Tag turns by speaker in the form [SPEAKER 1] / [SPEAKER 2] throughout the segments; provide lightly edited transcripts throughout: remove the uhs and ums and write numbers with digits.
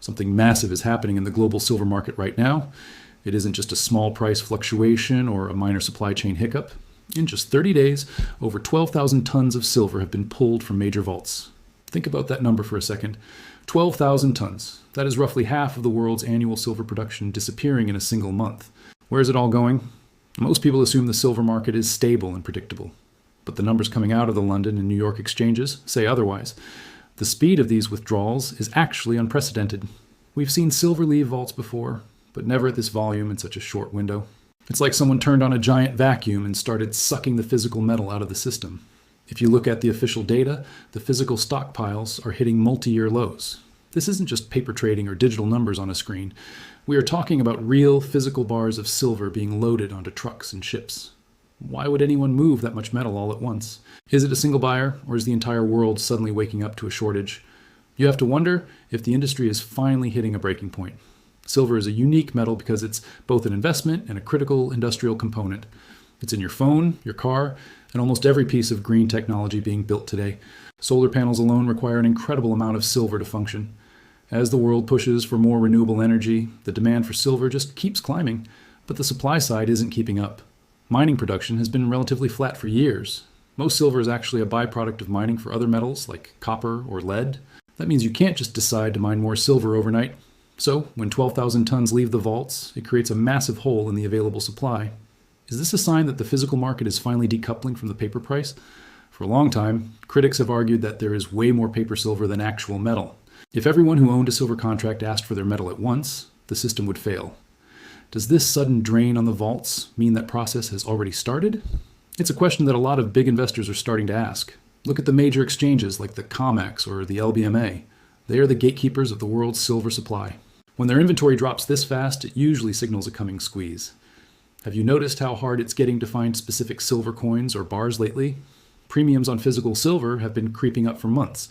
[SPEAKER 1] Something massive is happening in the global silver market right now. It isn't just a small price fluctuation or a minor supply chain hiccup. In just 30 days, over 12,000 tons of silver have been pulled from major vaults. Think about that number for a second. 12,000 tons. That is roughly half of the world's annual silver production disappearing in a single month. Where is it all going? Most people assume the silver market is stable and predictable. But the numbers coming out of the London and New York exchanges say otherwise. The speed of these withdrawals is actually unprecedented. We've seen silver leave vaults before, but never at this volume in such a short window. It's like someone turned on a giant vacuum and started sucking the physical metal out of the system. If you look at the official data, the physical stockpiles are hitting multi-year lows. This isn't just paper trading or digital numbers on a screen. We are talking about real physical bars of silver being loaded onto trucks and ships. Why would anyone move that much metal all at once? Is it a single buyer, or is the entire world suddenly waking up to a shortage? You have to wonder if the industry is finally hitting a breaking point. Silver is a unique metal because it's both an investment and a critical industrial component. It's in your phone, your car, and almost every piece of green technology being built today. Solar panels alone require an incredible amount of silver to function. As the world pushes for more renewable energy, the demand for silver just keeps climbing, but the supply side isn't keeping up. Mining production has been relatively flat for years. Most silver is actually a byproduct of mining for other metals like copper or lead. That means you can't just decide to mine more silver overnight. So, when 12,000 tons leave the vaults, it creates a massive hole in the available supply. Is this a sign that the physical market is finally decoupling from the paper price? For a long time, critics have argued that there is way more paper silver than actual metal. If everyone who owned a silver contract asked for their metal at once, the system would fail. Does this sudden drain on the vaults mean that process has already started? It's a question that a lot of big investors are starting to ask. Look at the major exchanges like the COMEX or the LBMA. They are the gatekeepers of the world's silver supply. When their inventory drops this fast, it usually signals a coming squeeze. Have you noticed how hard it's getting to find specific silver coins or bars lately? Premiums on physical silver have been creeping up for months.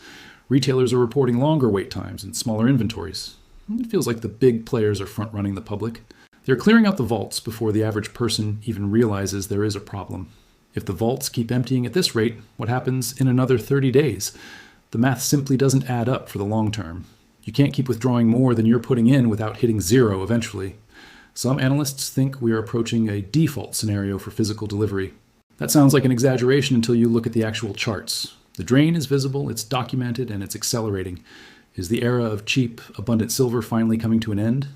[SPEAKER 1] Retailers are reporting longer wait times and smaller inventories. It feels like the big players are front-running the public. They're clearing out the vaults before the average person even realizes there is a problem. If the vaults keep emptying at this rate, what happens in another 30 days? The math simply doesn't add up for the long term. You can't keep withdrawing more than you're putting in without hitting zero eventually. Some analysts think we are approaching a default scenario for physical delivery. That sounds like an exaggeration until you look at the actual charts. The drain is visible, it's documented, and it's accelerating. Is the era of cheap, abundant silver finally coming to an end?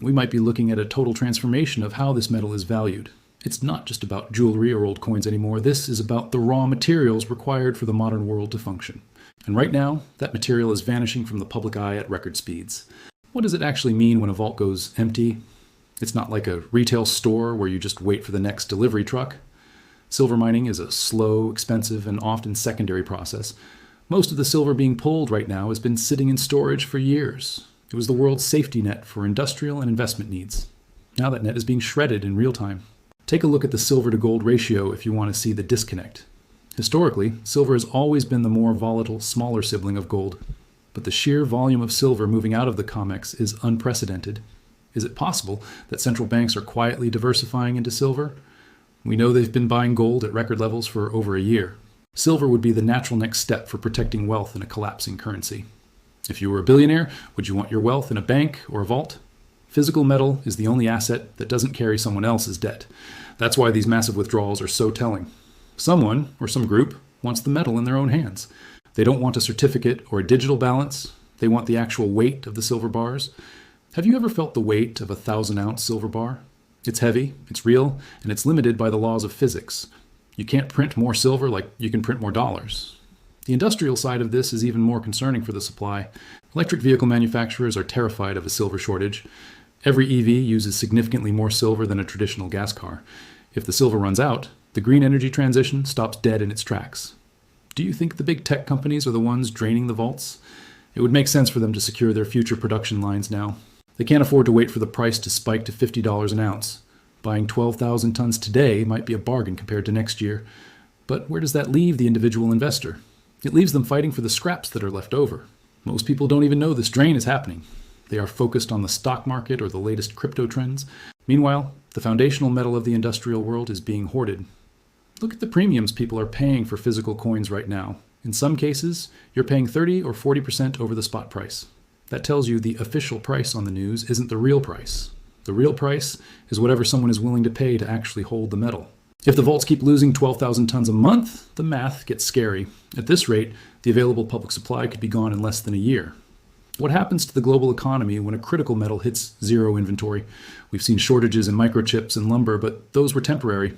[SPEAKER 1] We might be looking at a total transformation of how this metal is valued. It's not just about jewelry or old coins anymore. This is about the raw materials required for the modern world to function. And right now, that material is vanishing from the public eye at record speeds. What does it actually mean when a vault goes empty? It's not like a retail store where you just wait for the next delivery truck. Silver mining is a slow, expensive, and often secondary process. Most of the silver being pulled right now has been sitting in storage for years. It was the world's safety net for industrial and investment needs. Now that net is being shredded in real time. Take a look at the silver to gold ratio if you want to see the disconnect. Historically, silver has always been the more volatile, smaller sibling of gold. But the sheer volume of silver moving out of the COMEX is unprecedented. Is it possible that central banks are quietly diversifying into silver? We know they've been buying gold at record levels for over a year. Silver would be the natural next step for protecting wealth in a collapsing currency. If you were a billionaire, would you want your wealth in a bank or a vault? Physical metal is the only asset that doesn't carry someone else's debt. That's why these massive withdrawals are so telling. Someone, or some group, wants the metal in their own hands. They don't want a certificate or a digital balance. They want the actual weight of the silver bars. Have you ever felt the weight of a 1,000-ounce silver bar? It's heavy, it's real, and it's limited by the laws of physics. You can't print more silver like you can print more dollars. The industrial side of this is even more concerning for the supply. Electric vehicle manufacturers are terrified of a silver shortage. Every EV uses significantly more silver than a traditional gas car. If the silver runs out, the green energy transition stops dead in its tracks. Do you think the big tech companies are the ones draining the vaults? It would make sense for them to secure their future production lines now. They can't afford to wait for the price to spike to $50 an ounce. Buying 12,000 tons today might be a bargain compared to next year. But where does that leave the individual investor? It leaves them fighting for the scraps that are left over. Most people don't even know this drain is happening. They are focused on the stock market or the latest crypto trends. Meanwhile, the foundational metal of the industrial world is being hoarded. Look at the premiums people are paying for physical coins right now. In some cases, you're paying 30 or 40% over the spot price. That tells you the official price on the news isn't the real price. The real price is whatever someone is willing to pay to actually hold the metal. If the vaults keep losing 12,000 tons a month, the math gets scary. At this rate, the available public supply could be gone in less than a year. What happens to the global economy when a critical metal hits zero inventory? We've seen shortages in microchips and lumber, but those were temporary.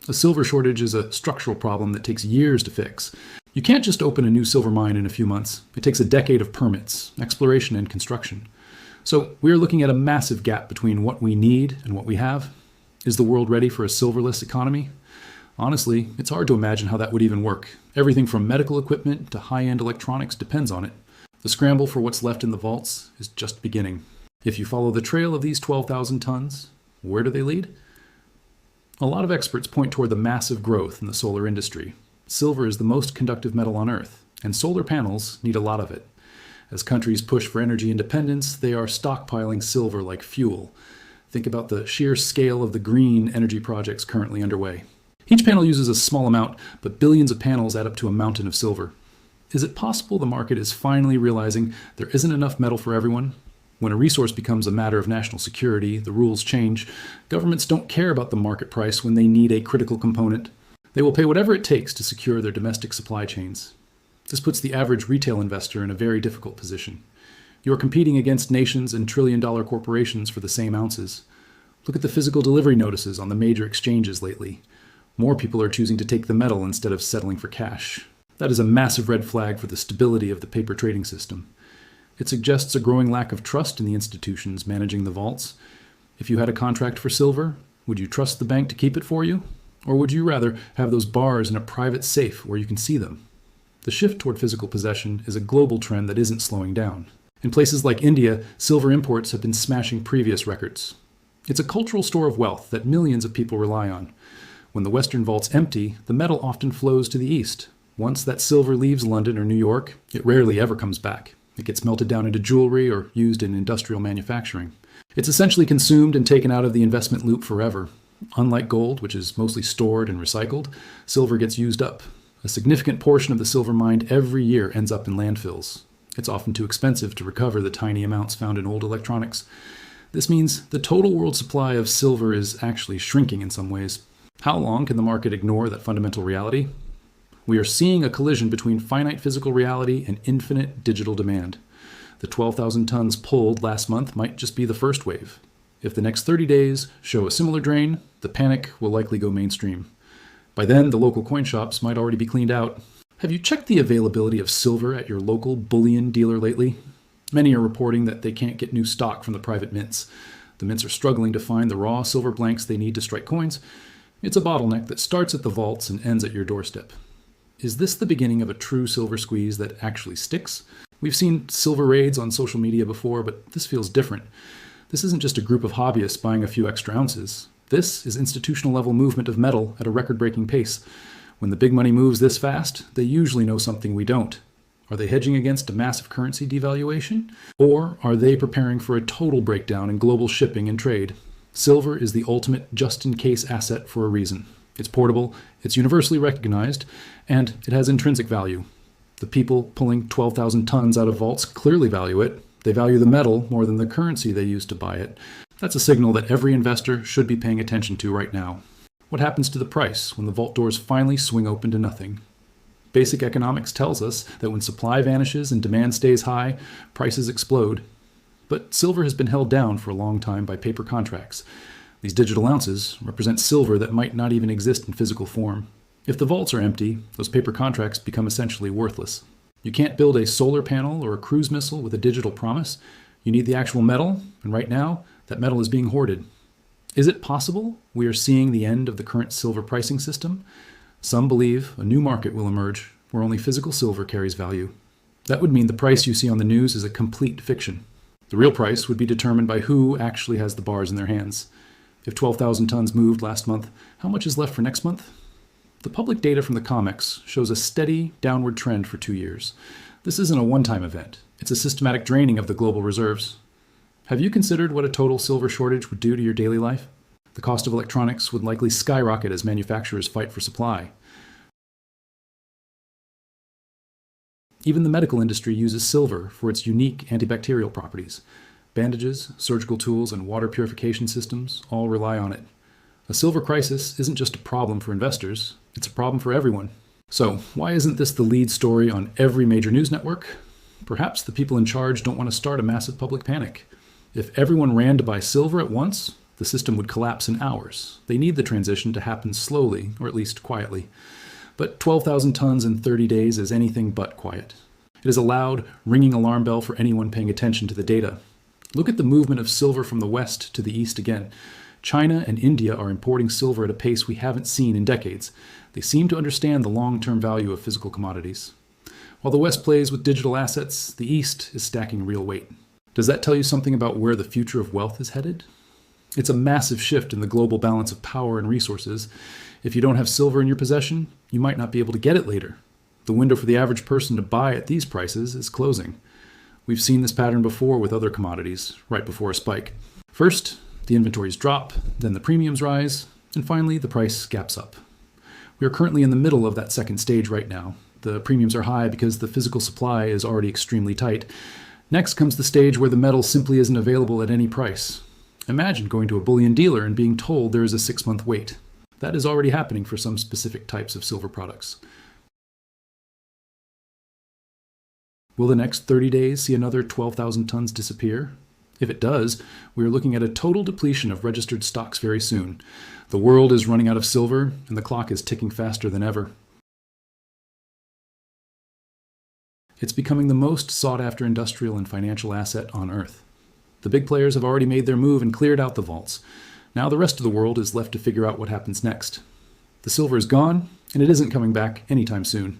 [SPEAKER 1] A silver shortage is a structural problem that takes years to fix. You can't just open a new silver mine in a few months. It takes a decade of permits, exploration, and construction. So we're looking at a massive gap between what we need and what we have. Is the world ready for a silverless economy? Honestly, it's hard to imagine how that would even work. Everything from medical equipment to high-end electronics depends on it. The scramble for what's left in the vaults is just beginning. If you follow the trail of these 12,000 tons, where do they lead? A lot of experts point toward the massive growth in the solar industry. Silver is the most conductive metal on Earth, and solar panels need a lot of it. As countries push for energy independence, they are stockpiling silver like fuel. Think about the sheer scale of the green energy projects currently underway. Each panel uses a small amount, but billions of panels add up to a mountain of silver. Is it possible the market is finally realizing there isn't enough metal for everyone? When a resource becomes a matter of national security, the rules change. Governments don't care about the market price when they need a critical component. They will pay whatever it takes to secure their domestic supply chains. This puts the average retail investor in a very difficult position. You are competing against nations and trillion-dollar corporations for the same ounces. Look at the physical delivery notices on the major exchanges lately. More people are choosing to take the metal instead of settling for cash. That is a massive red flag for the stability of the paper trading system. It suggests a growing lack of trust in the institutions managing the vaults. If you had a contract for silver, would you trust the bank to keep it for you? Or would you rather have those bars in a private safe where you can see them? The shift toward physical possession is a global trend that isn't slowing down. In places like India, silver imports have been smashing previous records. It's a cultural store of wealth that millions of people rely on. When the Western vaults empty, the metal often flows to the east. Once that silver leaves London or New York, it rarely ever comes back. It gets melted down into jewelry or used in industrial manufacturing. It's essentially consumed and taken out of the investment loop forever. Unlike gold, which is mostly stored and recycled, silver gets used up. A significant portion of the silver mined every year ends up in landfills. It's often too expensive to recover the tiny amounts found in old electronics. This means the total world supply of silver is actually shrinking in some ways. How long can the market ignore that fundamental reality? We are seeing a collision between finite physical reality and infinite digital demand. The 12,000 tons pulled last month might just be the first wave. If the next 30 days show a similar drain, the panic will likely go mainstream. By then, the local coin shops might already be cleaned out. Have you checked the availability of silver at your local bullion dealer lately? Many are reporting that they can't get new stock from the private mints. The mints are struggling to find the raw silver blanks they need to strike coins. It's a bottleneck that starts at the vaults and ends at your doorstep. Is this the beginning of a true silver squeeze that actually sticks? We've seen silver raids on social media before, but this feels different. This isn't just a group of hobbyists buying a few extra ounces. This is institutional level movement of metal at a record-breaking pace. When the big money moves this fast, they usually know something we don't. Are they hedging against a massive currency devaluation? Or are they preparing for a total breakdown in global shipping and trade? Silver is the ultimate just-in-case asset for a reason. It's portable, it's universally recognized, and it has intrinsic value. The people pulling 12,000 tons out of vaults clearly value it. They value the metal more than the currency they use to buy it. That's a signal that every investor should be paying attention to right now. What happens to the price when the vault doors finally swing open to nothing? Basic economics tells us that when supply vanishes and demand stays high, prices explode. But silver has been held down for a long time by paper contracts. These digital ounces represent silver that might not even exist in physical form. If the vaults are empty, those paper contracts become essentially worthless. You can't build a solar panel or a cruise missile with a digital promise. You need the actual metal, and right now, that metal is being hoarded. Is it possible we are seeing the end of the current silver pricing system? Some believe a new market will emerge where only physical silver carries value. That would mean the price you see on the news is a complete fiction. The real price would be determined by who actually has the bars in their hands. If 12,000 tons moved last month, how much is left for next month? The public data from the COMEX shows a steady downward trend for 2 years. This isn't a one-time event. It's a systematic draining of the global reserves. Have you considered what a total silver shortage would do to your daily life? The cost of electronics would likely skyrocket as manufacturers fight for supply. Even the medical industry uses silver for its unique antibacterial properties. Bandages, surgical tools, and water purification systems all rely on it. A silver crisis isn't just a problem for investors, it's a problem for everyone. So, why isn't this the lead story on every major news network? Perhaps the people in charge don't want to start a massive public panic. If everyone ran to buy silver at once, the system would collapse in hours. They need the transition to happen slowly, or at least quietly. But 12,000 tons in 30 days is anything but quiet. It is a loud, ringing alarm bell for anyone paying attention to the data. Look at the movement of silver from the west to the east again. China and India are importing silver at a pace we haven't seen in decades. They seem to understand the long-term value of physical commodities. While the West plays with digital assets, the East is stacking real weight. Does that tell you something about where the future of wealth is headed? It's a massive shift in the global balance of power and resources. If you don't have silver in your possession, you might not be able to get it later. The window for the average person to buy at these prices is closing. We've seen this pattern before with other commodities, right before a spike. First, the inventories drop, then the premiums rise, and finally the price gaps up. We are currently in the middle of that second stage right now. The premiums are high because the physical supply is already extremely tight. Next comes the stage where the metal simply isn't available at any price. Imagine going to a bullion dealer and being told there is a 6-month wait. That is already happening for some specific types of silver products. Will the next 30 days see another 12,000 tons disappear? If it does, we are looking at a total depletion of registered stocks very soon. The world is running out of silver, and the clock is ticking faster than ever. It's becoming the most sought-after industrial and financial asset on Earth. The big players have already made their move and cleared out the vaults. Now the rest of the world is left to figure out what happens next. The silver is gone, and it isn't coming back anytime soon.